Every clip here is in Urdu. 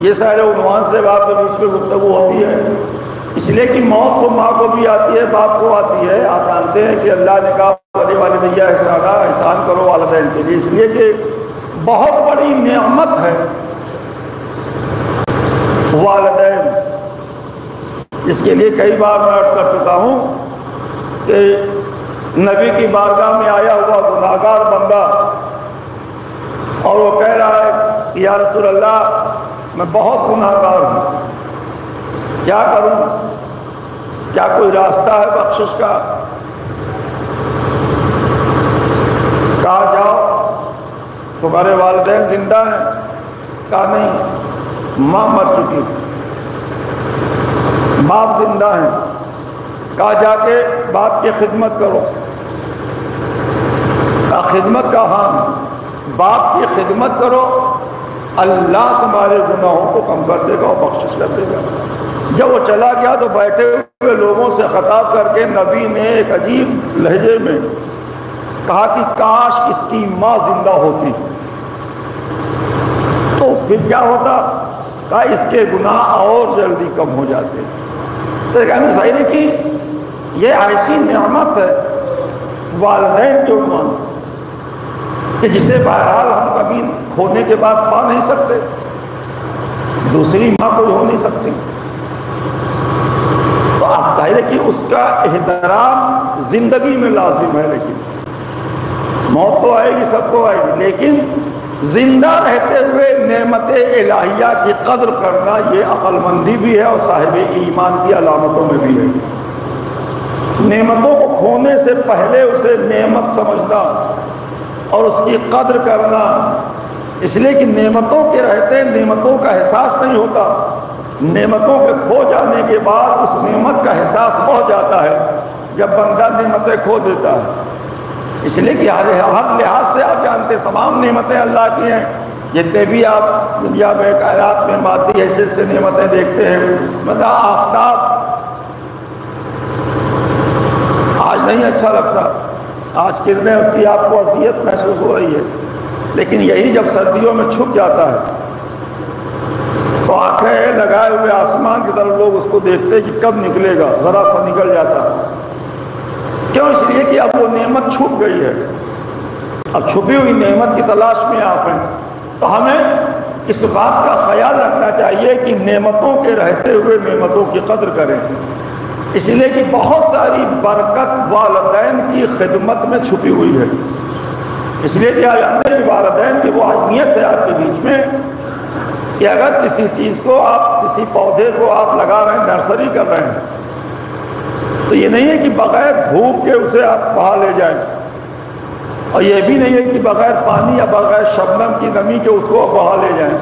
یہ سارے عنوان سے باپ کے بیچ میں گفتگو ہوتی ہے، اس لیے کہ موت تو ماں کو بھی آتی ہے، باپ کو آتی ہے۔ آپ جانتے ہیں کہ اللہ نے کہا ولی والدیہ احسانا، احسان کرو والدین کے لیے، اس لیے کہ بہت بڑی نعمت ہے والدین، اس کے لیے کئی بار میں عرض کر چکا ہوں کہ نبی کی بارگاہ میں آیا ہوا گناہگار بندہ اور وہ کہہ رہا ہے کہ یا رسول اللہ میں بہت گناہگار ہوں، کیا کروں؟ کیا کوئی راستہ ہے بخشش کا؟ کہا جاؤ تمہارے والدین زندہ ہیں؟ کہا نہیں، ماں مر چکی، باپ زندہ ہیں۔ کہا جا کے باپ کی خدمت کرو۔ کہا خدمت کا ہاں، باپ کی خدمت کرو، اللہ تمہارے گناہوں کو کم کر دے گا اور بخشش کر دے گا۔ جب وہ چلا گیا تو بیٹھے ہوئے لوگوں سے خطاب کر کے نبی نے ایک عجیب لہجے میں کہا کہ کاش اس کی ماں زندہ ہوتی تو پھر کیا ہوتا؟ کہا اس کے گناہ اور جلدی کم ہو جاتے۔ تو کہنا صحیح ہے کہ یہ ایسی نعمت ہے والدین کے عنوان سے کہ جسے بہرحال ہم کبھی ہونے کے بعد پا نہیں سکتے، دوسری ماں کوئی ہو نہیں سکتی۔ تو آپ ظاہر ہے کہ اس کا احترام زندگی میں لازم ہے، لیکن موت تو آئے گی، سب کو آئے گی، لیکن زندہ رہتے ہوئے نعمت الہیہ کی قدر کرنا یہ عقل مندی بھی ہے اور صاحب ایمان کی علامتوں میں بھی ہے۔ نعمتوں کو کھونے سے پہلے اسے نعمت سمجھنا اور اس کی قدر کرنا، اس لیے کہ نعمتوں کے رہتے نعمتوں کا احساس نہیں ہوتا، نعمتوں کے کھو جانے کے بعد اس نعمت کا احساس ہو جاتا ہے جب بندہ نعمتیں کھو دیتا ہے۔ اس لیے کہ ہر لحاظ سے آپ جانتے تمام نعمتیں اللہ کی ہیں، جتنے بھی آپ دنیا میں کائنات میں مادی حیثیت سے نعمتیں دیکھتے ہیں، مطلب آفتاب آج نہیں اچھا لگتا، آج کرنیں اس کی آپ کو اذیت محسوس ہو رہی ہے، لیکن یہی جب سردیوں میں چھپ جاتا ہے تو آنکھیں لگائے ہوئے آسمان کی طرف لوگ اس کو دیکھتے کہ کب نکلے گا، ذرا سا نکل جاتا ہے۔ کیوں؟ اس لیے کہ اب وہ نعمت چھپ گئی ہے، اب چھپی ہوئی نعمت کی تلاش میں آپ ہیں۔ تو ہمیں اس بات کا خیال رکھنا چاہیے کہ نعمتوں کے رہتے ہوئے نعمتوں کی قدر کریں، اس لیے کہ بہت ساری برکت والدین کی خدمت میں چھپی ہوئی ہے۔ اس لیے کہ جانتے ہیں والدین کی وہ اہمیت ہے آپ کے بیچ میں کہ اگر کسی چیز کو آپ، کسی پودے کو آپ لگا رہے ہیں، نرسری کر رہے ہیں، تو یہ نہیں ہے کہ بغیر دھوپ کے اسے آپ بہا لے جائیں، اور یہ بھی نہیں ہے کہ بغیر پانی یا بغیر شبنم کی نمی کے اس کو بہا لے جائیں۔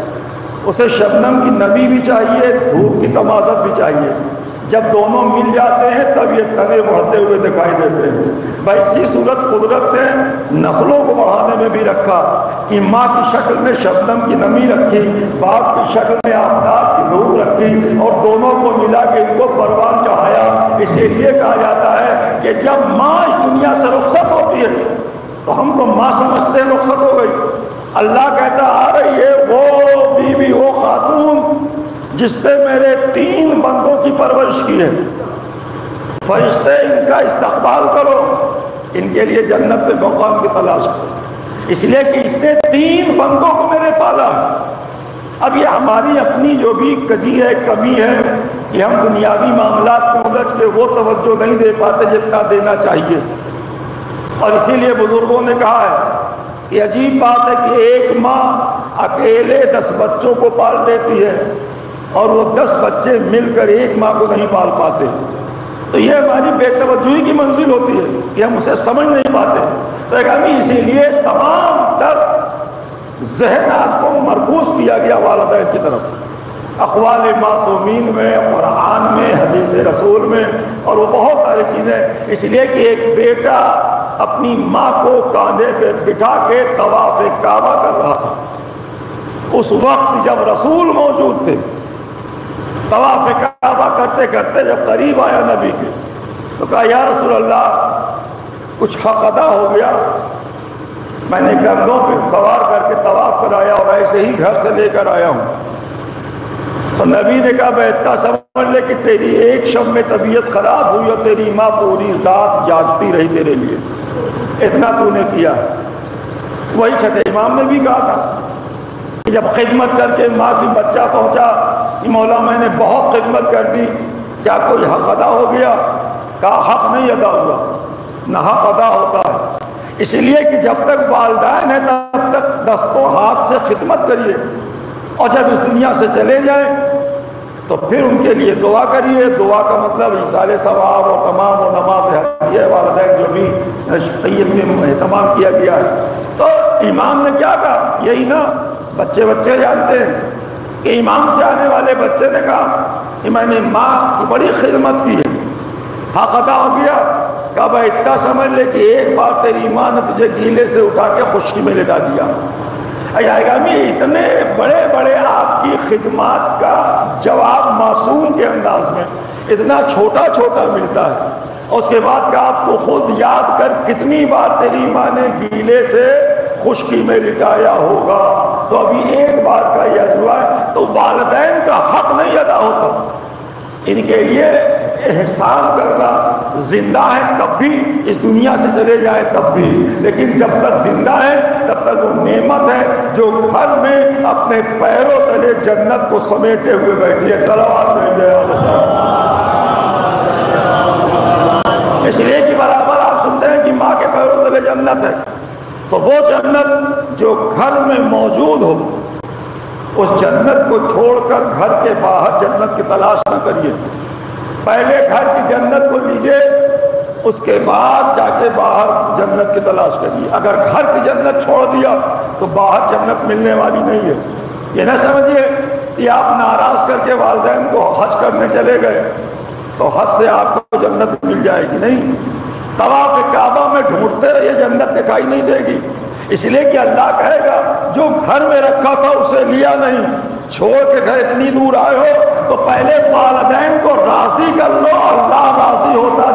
اسے شبنم کی نمی بھی چاہیے، دھوپ کی تمازت بھی چاہیے۔ جب دونوں مل جاتے ہیں تب یہ تنے بڑھتے ہوئے دکھائی دیتے ہیں۔ بھائی اسی صورت قدرت نے نسلوں کو بڑھانے میں بھی رکھا کہ ماں کی شکل میں شبنم کی نمی رکھی، باپ کی شکل میں آفتاب کی دھوپ رکھی، اور دونوں کو ملا کے ان کو پروان چڑھایا۔ اسی لیے کہا جاتا ہے کہ جب ماں اس دنیا سے رخصت ہوتی ہے تو ہم تو ماں سمجھتے ہیں رخصت ہو گئی، اللہ کہتا آ رہی ہے وہ بیوی، وہ خاتون جس نے میرے 3 بندوں کی پرورش کی ہے، فرشتے ان کا استقبال کرو، ان کے لیے جنت میں مقام کی تلاش کرو، اس لیے کہ اس نے 3 بندوں کو میرے پالا ہے۔ اب یہ ہماری اپنی جو بھی کجی ہے، کمی ہے کہ ہم دنیاوی معاملات میں الجھ کے وہ توجہ نہیں دے پاتے جتنا دینا چاہیے، اور اسی لیے بزرگوں نے کہا ہے کہ عجیب بات ہے کہ ایک ماں اکیلے 10 بچوں کو پال دیتی ہے اور وہ 10 بچے مل کر ایک ماں کو نہیں پال پاتے۔ تو یہ ہماری بے توجہی کی منزل ہوتی ہے کہ ہم اسے سمجھ نہیں پاتے۔ تو اسی لیے تمام تر ذہن آپ کو مرکوز کیا گیا والدین کی طرف، اقوال معصومین میں، قرآن میں، حدیث رسول میں، اور وہ بہت ساری چیزیں۔ اس لیے کہ ایک بیٹا اپنی ماں کو کاندھے پہ بٹھا کے طواف کعبہ کر رہا تھا، اس وقت جب رسول موجود تھے، طواف کعبہ کرتے کرتے جب قریب آیا نبی کے تو کہا یا رسول اللہ کچھ حق ادا ہو گیا، میں نے گردوں پہ سوار کر کے طواف کرایا اور ایسے ہی گھر سے لے کر آیا ہوں۔ تو نبی نے کہا میں اتنا سمجھ لے کہ تیری ایک شب میں طبیعت خراب ہوئی اور تیری ماں پوری رات جاگتی رہی تیرے لیے، اتنا تو نے کیا۔ وہی چھٹے امام نے بھی کہا تھا کہ جب خدمت کر کے ماں کی بچہ پہنچا کہ مولا میں نے بہت خدمت کر دی، کیا کوئی حق ادا ہو گیا؟ کہا حق نہیں ادا ہوا، نہ حق ادا ہوتا ہے، اس لیے کہ جب تک والدین ہیں تب تک دست و ہاتھ سے خدمت کریے، اور جب اس دنیا سے چلے جائیں تو پھر ان کے لیے دعا کریے۔ دعا کا مطلب ایصال ثواب اور تمام و نماز ہدیہ والدین جو بھی عید میں اہتمام کیا گیا ہے۔ تو امام نے کیا کہا؟ یہی نا، بچے جانتے ہیں کہ امام سے آنے والے بچے نے کہا کہ میں نے ماں کی بڑی خدمت کی ہے، حق ادا ہو گیا؟ کہا بھائی اتنا سمجھ لے کہ ایک بار تیری ماں نے تجھے گیلے سے اٹھا کے خشکی میں لٹا دیا۔ اتنے بڑے بڑے آپ کی خدمات کا جواب معصوم کے انداز میں اتنا چھوٹا چھوٹا ملتا ہے، اور اس کے بعد کہ آپ تو خود یاد کر کتنی بار تیری ماں نے گیلے سے خشکی میں لٹایا ہوگا، تو ابھی ایک بار کا یہ ہوا ہے، تو والدین کا حق نہیں ادا ہوتا، ان کے لیے احسان کرنا زندہ ہے تب بھی، اس دنیا سے چلے جائیں تب بھی، لیکن جب تک زندہ ہے تب تک وہ نعمت ہے جو گھر میں اپنے پیروں تلے جنت کو سمیٹے ہوئے بیٹھی ہے۔ صلوات بھیجے اس لیے کہ برابر آپ سنتے ہیں کہ ماں کے پیروں تلے جنت ہے، تو وہ جنت جو گھر میں موجود ہو، اس جنت کو چھوڑ کر گھر کے باہر جنت کی تلاش نہ کریے، پہلے گھر کی جنت کو لیجئے، اس کے بعد جا کے باہر جنت کی تلاش کریے۔ اگر گھر کی جنت چھوڑ دیا تو باہر جنت ملنے والی نہیں ہے۔ یہ نہ سمجھیے کہ آپ ناراض کر کے والدین کو حج کرنے چلے گئے تو حج سے آپ کو جنت مل جائے گی، نہیں، طواف کعبہ میں ڈھونڈتے رہیے، جنت دکھائی نہیں دے گی، اس لیے کہ اللہ کہے گا جو گھر میں رکھا تھا اسے لیا نہیں، چھوڑ کے گھر اتنی دور آئے ہو تو پہلے والدین کو راضی کر لو، اللہ راضی ہوتا